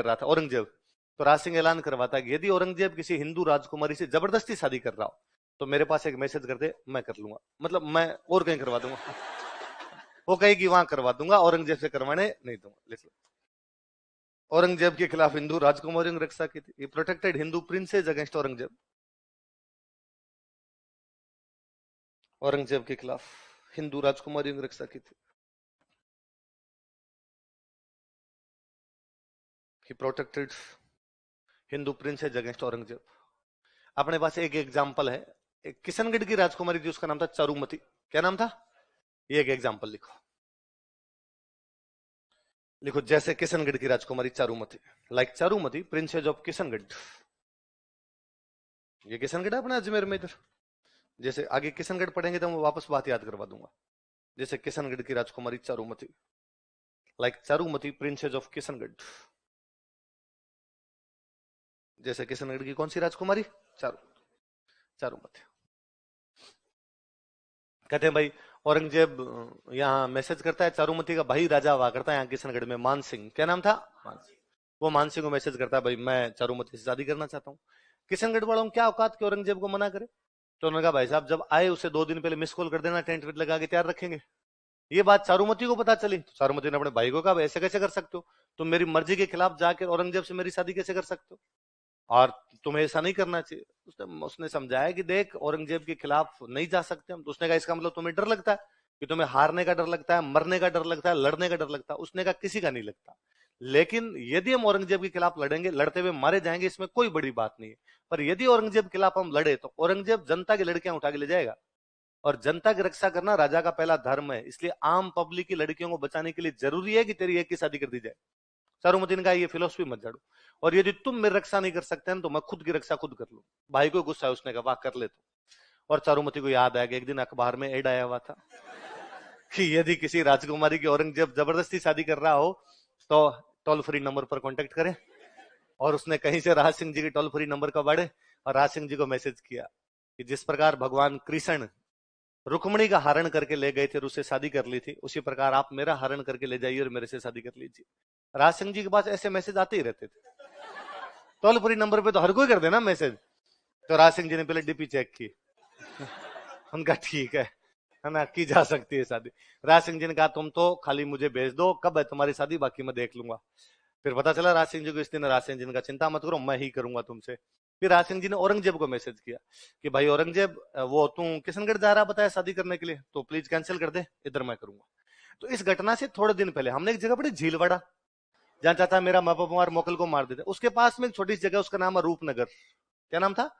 कर रहा था औरंगजेब, तो राज सिंह ऐलान करवाता है कि यदि औरंगजेब किसी हिंदू राजकुमारी से जबरदस्ती शादी कर रहा हो तो मेरे पास एक मैसेज कर दे, मैं कर लूंगा, मतलब मैं और कहीं करवा दूंगा। वो कहेगी वहां करवा दूंगा, औरंगजेब से करवाने नहीं दूंगा। लिख लो, औरंगजेब के खिलाफ हिंदू राजकुमारियों की रक्षा की थी, protected Hindu princes against Aurangzeb. Aurangzeb के खिलाफ हिंदू राजकुमारियों की रक्षा की थी, he protected Hindu princes against Aurangzeb. अपने पास एक एग्जाम्पल है, एक किशनगढ़ की राजकुमारी थी, उसका नाम था चारुमती। क्या नाम था? ये एक एग्जाम्पल लिखो, लिखो जैसे किशनगढ़ की राजकुमारी Charumati, like Charumati princess of Kishangarh. ये किशनगढ़ है अपने अजमेर में इधर। जैसे आगे किशनगढ़ पढ़ेंगे तो मैं वापस बात याद करवा दूंगा। जैसे किशनगढ़ की राजकुमारी Charumati, like Charumati princess of Kishangarh. जैसे किशनगढ़ की कौन सी राजकुमारी? चारुमती। कहते हैं भाई औरंगजेब यहाँ मैसेज करता है, चारुमती का भाई राजा हुआ करता है यहाँ किशनगढ़ में, मान सिंह। क्या नाम था? मान सिंह। वो मान सिंह को मैसेज करता है, भाई मैं चारुमती से शादी करना चाहता हूँ। किशनगढ़ वालों को क्या औकात कि औरंगजेब को मना करे? तो उन्होंने कहा भाई साहब जब आए उसे 2 दिन पहले मिस कॉल कर देना, टेंट वेंट लगा के तैयार रखेंगे। ये बात चारुमती को पता चली, तो चारुमती ने अपने भाई को कहा ऐसे कैसे कर सकते हो, तुम मेरी मर्जी के खिलाफ जाकर औरंगजेब से मेरी शादी कैसे कर सकते हो, और तुम्हें ऐसा नहीं करना चाहिए। उसने समझाया कि देख औरंगजेब के खिलाफ नहीं जा सकते हम। तो उसने कहा इसका मतलब तुम्हें डर लगता है, कि तुम्हें हारने का डर लगता है, मरने का डर लगता है, लड़ने का डर लगता है। उसने कहा किसी का नहीं लगता, लेकिन यदि हम औरंगजेब के खिलाफ लड़ेंगे, लड़ते हुए मारे जाएंगे, इसमें कोई बड़ी बात नहीं है। पर यदि औरंगजेब के खिलाफ हम लड़े तो औरंगजेब जनता की लड़कियां उठा के ले जाएगा, और जनता की रक्षा करना राजा का पहला धर्म है। इसलिए आम पब्लिक की लड़कियों को बचाने के लिए जरूरी है कि तेरी एक की शादी कर दी जाए। चारुमती ने कहा ये फिलोसफी मत झाड़ो, और यदि तुम मेरी रक्षा नहीं कर सकते हैं तो मैं खुद की रक्षा खुद कर लूं। भाई को गुस्सा है, उसने कहा वाह कर ले तो। और चारुमती को याद आया कि एक दिन अखबार में एड आया हुआ था कि यदि किसी राजकुमारी की औरंगजेब जबरदस्ती शादी कर रहा हो तो टोल फ्री नंबर पर कॉन्टेक्ट करें। और उसने कहीं से राज सिंह जी के टोल फ्री नंबर का बाड़े और राज सिंह जी को मैसेज किया कि जिस प्रकार भगवान कृष्ण रुक्मणी का हरण करके ले गए थे और उससे शादी कर ली थी, उसी प्रकार आप मेरा हरण करके ले जाइए और मेरे से शादी कर लीजिए। राज सिंह जी के पास ऐसे मैसेज आते ही रहते थे, टोल फ्री नंबर पे तो हर कोई कर देना मैसेज। तो राज सिंह जी ने पहले डीपी चेक की, उनका ठीक है ना, की जा सकती है शादी। राज सिंह जी ने कहा तुम तो खाली मुझे भेज दो कब है तुम्हारी शादी, बाकी मैं देख लूंगा। फिर पता चला राज सिंह जी को इस दिन, राज सिंह जी ने कहा चिंता मत करो मैं ही करूंगा तुमसे। फिर राज सिंह जी ने औरंगजेब को मैसेज किया कि भाई औरंगजेब वो तू किशनगढ़ जा रहा बताया शादी करने के लिए, तो प्लीज कैंसिल कर दे, इधर मैं करूंगा। तो इस घटना से थोड़े दिन पहले हमने एक जगह पड़ी झीलवाड़ा, जहां चाचा मेरा महबूबुमार मोकल को मार देते, उसके पास में एक छोटी सी जगह, उसका नाम है रूपनगर। क्या नाम था?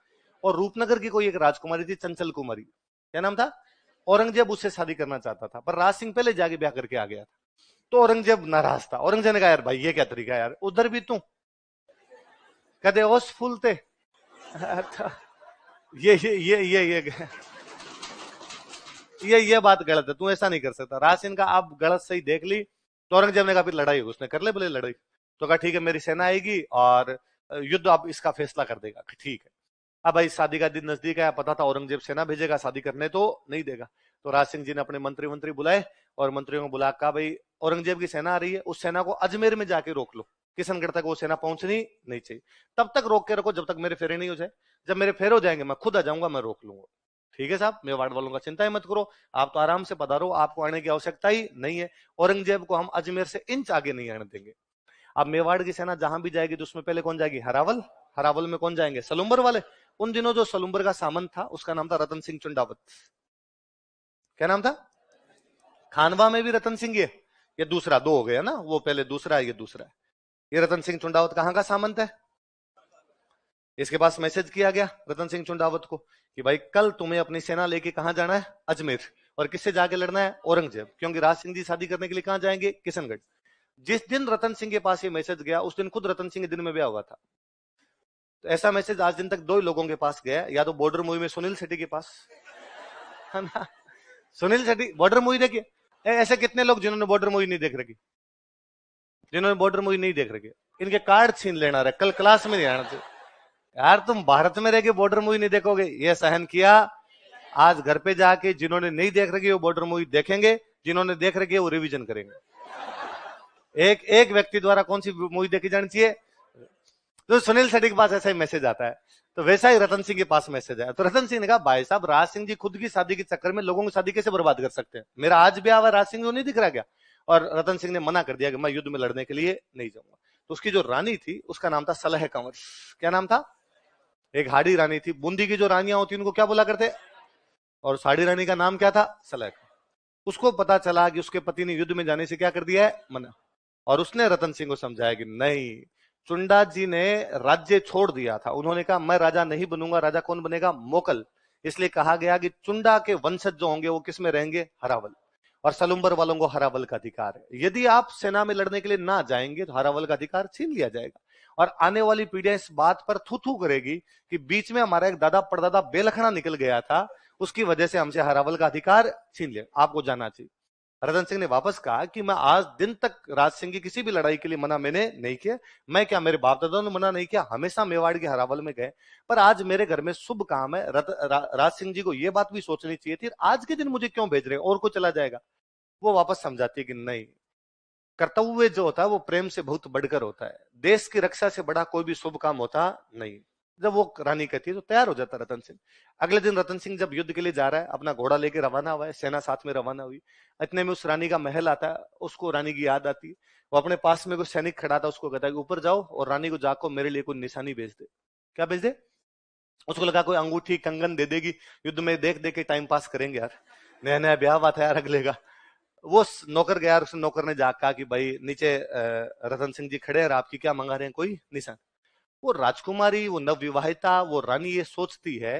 और रूपनगर की कोई एक राजकुमारी थी चंचल कुमारी। क्या नाम था? औरंगजेब उससे शादी करना चाहता था, पर राज सिंह पहले जाके ब्याह करके आ गया था। तो औरंगजेब नाराज था। औरंगजेब ने कहा यार भाई ये क्या तरीका है यार, उधर भी तू कहते ओस फूलते। अच्छा, ये ये बात गलत है, तू ऐसा नहीं कर सकता। राज सिंह का आप गलत सही देख ली। तो औरंगजेब ने कहा फिर लड़ाई होगी, उसने कर ले बोले लड़ाई। तो कहा ठीक है मेरी सेना आएगी और युद्ध अब इसका फैसला कर देगा। ठीक है। अब भाई शादी का दिन नजदीक है, पता था औरंगजेब सेना भेजेगा, शादी करने तो नहीं देगा। तो राज सिंह जी ने अपने मंत्री मंत्री बुलाए और मंत्रियों को बुला कहा भाई औरंगजेब की सेना आ रही है, उस सेना को अजमेर में जाके रोक लो, किशनगढ़ तक वो सेना पहुंचनी नहीं चाहिए। तब तक रोक के रखो जब तक मेरे फेरे नहीं हो जाए, जब मेरे फेरे हो जाएंगे मैं खुद आ जाऊंगा, मैं रोक लूंगा। ठीक है साहब, मेवाड़ वालों का चिंता ही मत करो, आप तो आराम से पधारो, आपको आने की आवश्यकता ही नहीं है। औरंगजेब को हम अजमेर से इंच आगे नहीं आने देंगे। अब मेवाड़ की सेना जहां भी जाएगी तो उसमें पहले कौन जाएगी? हरावल। हरावल में कौन जाएंगे? सलुम्बर वाले। उन दिनों जो सलुम्बर का सामंत था उसका नाम था रतन सिंह चुंडावत। क्या नाम था? खानवा में भी रतन सिंह, ये दूसरा, दो हो गया ना, वो पहले दूसरा है, ये दूसरा है। ये रतन सिंह चुंडावत कहां का सामंत है? इसके पास मैसेज किया गया रतन सिंह चुंडावत को कि भाई कल तुम्हें अपनी सेना लेके कहां जाना है? अजमेर। और किससे जाके लड़ना है? औरंगजेब, क्योंकि राज सिंह जी शादी करने के लिए कहां जाएंगे? किशनगढ़। जिस दिन रतन सिंह के पास ये मैसेज गया उस दिन खुद रतन सिंह के दिन में ब्याह हुआ था। तो ऐसा मैसेज आज दिन तक दो ही लोगों के पास गया, या तो बॉर्डर मूवी में सुनील शेट्टी के पास, है ना, सुनील शेट्टी बॉर्डर मूवी देखिए। ऐसे कितने लोग जिन्होंने बॉर्डर मूवी नहीं देख रखी, जिन्होंने बॉर्डर मूवी नहीं देख रखी, इनके कार्ड छीन लेना रहे, कल क्लास में नहीं आना चाहिए। यार तुम भारत में रह के बॉर्डर मूवी नहीं देखोगे, ये सहन किया। आज घर पे जाके जिन्होंने नहीं देख रखी वो बॉर्डर मूवी देखेंगे, जिन्होंने देख रखी है वो रिवीजन करेंगे। एक एक व्यक्ति द्वारा कौन सी मूवी देखी जानी चाहिए? तो सुनील शेट्टी के पास ऐसा ही मैसेज आता है, तो वैसा ही रतन सिंह के पास मैसेज आया। तो रतन सिंह ने कहा, भाई साहब, राज सिंह जी खुद की शादी के चक्कर में लोगों की शादी कैसे बर्बाद कर सकते हैं? मेरा आज ब्याह हुआ, राज सिंह को नहीं दिख रहा क्या? और रतन सिंह ने मना कर दिया कि मैं युद्ध में लड़ने के लिए नहीं जाऊंगा। तो उसकी जो रानी थी उसका नाम था सलह कंवर। क्या नाम था? एक हाड़ी रानी थी। बूंदी की जो रानियां होती उनको क्या बोला करते? और साड़ी रानी का नाम क्या था? सलह। उसको पता चला कि उसके पति ने युद्ध में जाने से क्या कर दिया है, मना। और उसने रतन सिंह को समझाया कि नहीं, चुंडा जी ने राज्य छोड़ दिया था, उन्होंने कहा मैं राजा नहीं बनूंगा। राजा कौन बनेगा? मोकल। इसलिए कहा गया कि चुंडा के वंशज जो होंगे वो किस में रहेंगे? हरावल। और सलुम्बर वालों को हरावल का अधिकार है। यदि आप सेना में लड़ने के लिए ना जाएंगे तो हरावल का अधिकार छीन लिया जाएगा। और आने वाली पीढ़ियां इस बात पर थू थू करेगी कि बीच में हमारा एक दादा परदादा बेलखना निकल गया था, उसकी वजह से हमसे हरावल का अधिकार छीन लिया। आपको जाना चाहिए। रतन सिंह ने वापस कहा कि मैं आज दिन तक राज सिंह की किसी भी लड़ाई के लिए मना मैंने नहीं किया। मैं क्या, मेरे बाप दादा ने मना नहीं किया, हमेशा मेवाड़ के हरावल में गए। पर आज मेरे घर में शुभ काम है। राज सिंह जी को यह बात भी सोचनी चाहिए थी, आज के दिन मुझे क्यों भेज रहे हैं, और को चला जाएगा। वो वापस समझाती है कि नहीं, कर्तव्य जो होता है वो प्रेम से बहुत बढ़कर होता है। देश की रक्षा से बड़ा कोई भी शुभ काम होता नहीं। जब वो रानी कहती है तो तैयार हो जाता रतन सिंह। अगले दिन रतन सिंह जब युद्ध के लिए जा रहा है, अपना घोड़ा लेके रवाना हुआ है, सेना साथ में रवाना हुई। इतने में उस रानी का महल आता है, उसको रानी की याद आती है। वो अपने पास में कोई सैनिक खड़ा था, उसको कहता है कि ऊपर जाओ और रानी को जाको मेरे लिए कोई निशानी भेज दे। क्या भेज दे? उसको लगा कोई अंगूठी कंगन दे देगी, युद्ध में देख देख के टाइम पास करेंगे यार, नया नया ब्याह हुआ था यार अगले का। वो नौकर गया, उस नौकर ने जाकर कहा कि भाई नीचे रतन सिंह जी खड़े हैं, आपकी क्या मंगा रहे हैं, कोई निशान? वो राजकुमारी, वो नवविवाहिता, वो रानी ये सोचती है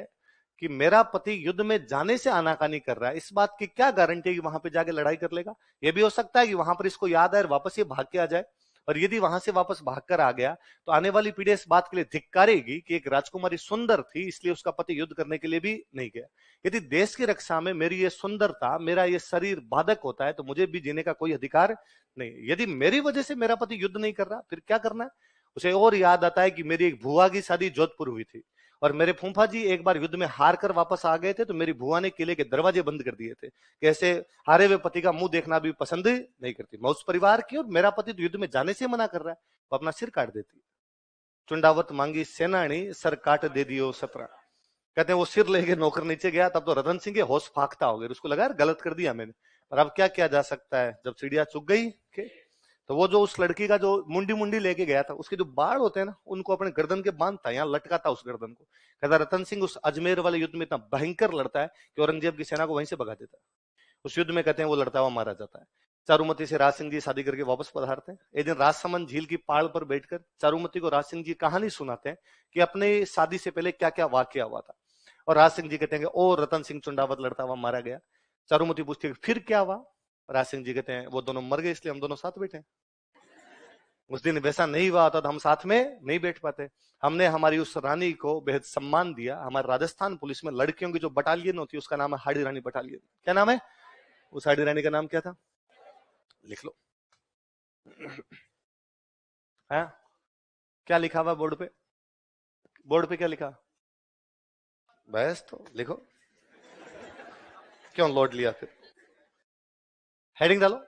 कि मेरा पति युद्ध में जाने से आनाकानी कर रहा है, इस बात की क्या गारंटी है कि वहां पे जाके लड़ाई कर लेगा? ये भी हो सकता है कि वहां पर इसको याद आए और वापस ये भाग के आ जाए। और यदि वहां से वापस भागकर आ गया तो आने वाली पीढ़ी इस बात के लिए धिक्कारेगी कि एक राजकुमारी सुंदर थी इसलिए उसका पति युद्ध करने के लिए भी नहीं गया। यदि देश की रक्षा में मेरी ये सुंदरता, मेरा ये शरीर बाधक होता है तो मुझे भी जीने का कोई अधिकार नहीं। यदि मेरी वजह से मेरा पति युद्ध नहीं कर रहा, फिर क्या करना है? उसे और याद आता है कि मेरी एक भुआ की शादी जोधपुर हुई थी और मेरे फूफा जी एक बार युद्ध में हार कर वापस आ गए थे, तो मेरी भुआ ने किले के दरवाजे बंद कर दिए थे। कैसे हारे हुए पति का मुंह देखना भी पसंद नहीं करती। मैं उस परिवार की और मेरा पति तो युद्ध में जाने से मना कर रहा है, वो अपना सिर काट देती है। चुंडावत मांगी सेनानी, सर काट दे दियो सतरा। कहते हैं वो सिर लेके नौकर नीचे गया, तब तो रतन सिंह के होश फाख्ता हो गए, उसको लगा यार गलत कर दिया मैंने, पर अब क्या किया जा सकता है जब चिड़िया चुग गई के। तो वो जो उस लड़की का जो मुंडी मुंडी लेके गया था, उसके जो बाल होते हैं ना, उनको अपने गर्दन के बांधता, यहाँ लटकाता उस गर्दन को। कहता रतन सिंह उस अजमेर वाले युद्ध में इतना भयंकर लड़ता है कि औरंगजेब की सेना को वहीं से भगा देता है। उस युद्ध में कहते हैं वो लड़ता हुआ मारा जाता है। चारुमती से राज सिंह जी शादी करके वापस पधारते हैं। एक दिन राजसमंद झील की पहाड़ पर बैठकर चारुमती को राज सिंह जी कहानी सुनाते हैं कि अपने शादी से पहले क्या क्या वाकया हुआ था। और राज सिंह जी कहते हैं कि ओ रतन सिंह चुंडावत लड़ता हुआ मारा गया। चारुमती पूछती है फिर क्या हुआ? राज सिंह जी कहते हैं वो दोनों मर गए इसलिए हम दोनों साथ बैठे हैं। उस दिन वैसा नहीं हुआ होता तो हम साथ में नहीं बैठ पाते। हमने हमारी उस रानी को बेहद सम्मान दिया। हमारे राजस्थान पुलिस में लड़कियों की जो बटालियन होती है उसका नाम है हाड़ी रानी बटालियन। क्या नाम है? उस हाड़ी रानी का नाम क्या था? लिख लो। है? क्या लिखा हुआ बोर्ड पे? बोर्ड पे क्या लिखा? बस तो लिखो। क्यों लोड लिया फिर? हेडिंग डालो।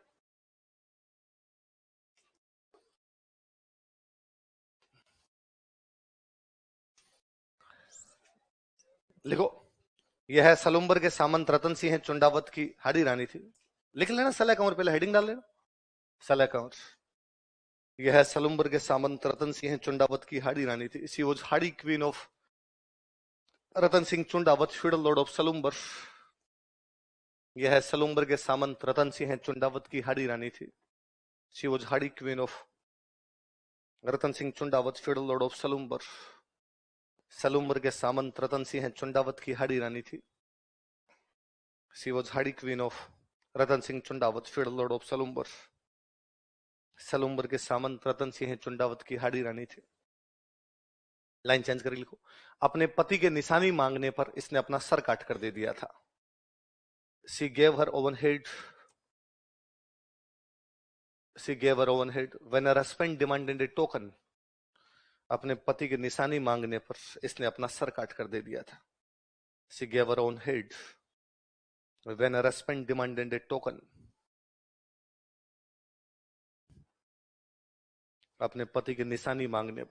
लिखो। यह है सलुम्बर के सामंत रतन सिंह चुंडावत की हाड़ी रानी थी। लिख लेना सलह कंवर, पहले हेडिंग डाल लेना सलह कंवर। यह है सलुम्बर के सामंत रतन सिंह चुंडावत की हाड़ी रानी थी। She was Hadi queen of Ratan Singh Chundawat, feudal Lord of Salumbar. यह है सलुम्बर के सामंत रतन सिंह चुंडावत की हाड़ी रानी थी। She was Hadi queen of Ratan Singh Chundawat, feudal Lord of Salumbar. Salumbar के सामंत रतन सिंह चुंडावत की हाड़ी रानी थी। She was Hadi queen of Ratan Singh Chundawat, feudal Lord of Salumbar. Salumbar के सामंत रतन सिंह चुंडावत की हाड़ी रानी थी। लाइन चेंज कर लिखो। अपने पति के निशानी मांगने पर इसने अपना सर काट कर दे दिया था। She gave her oven head, she gave her oven head when her husband demanded A token. अपने पति के निशानी मांगने पर इसने अपना सर काट कर दे दिया था। She gave her oven head when her husband demanded A token. अपने पति की निशानी मांगने पर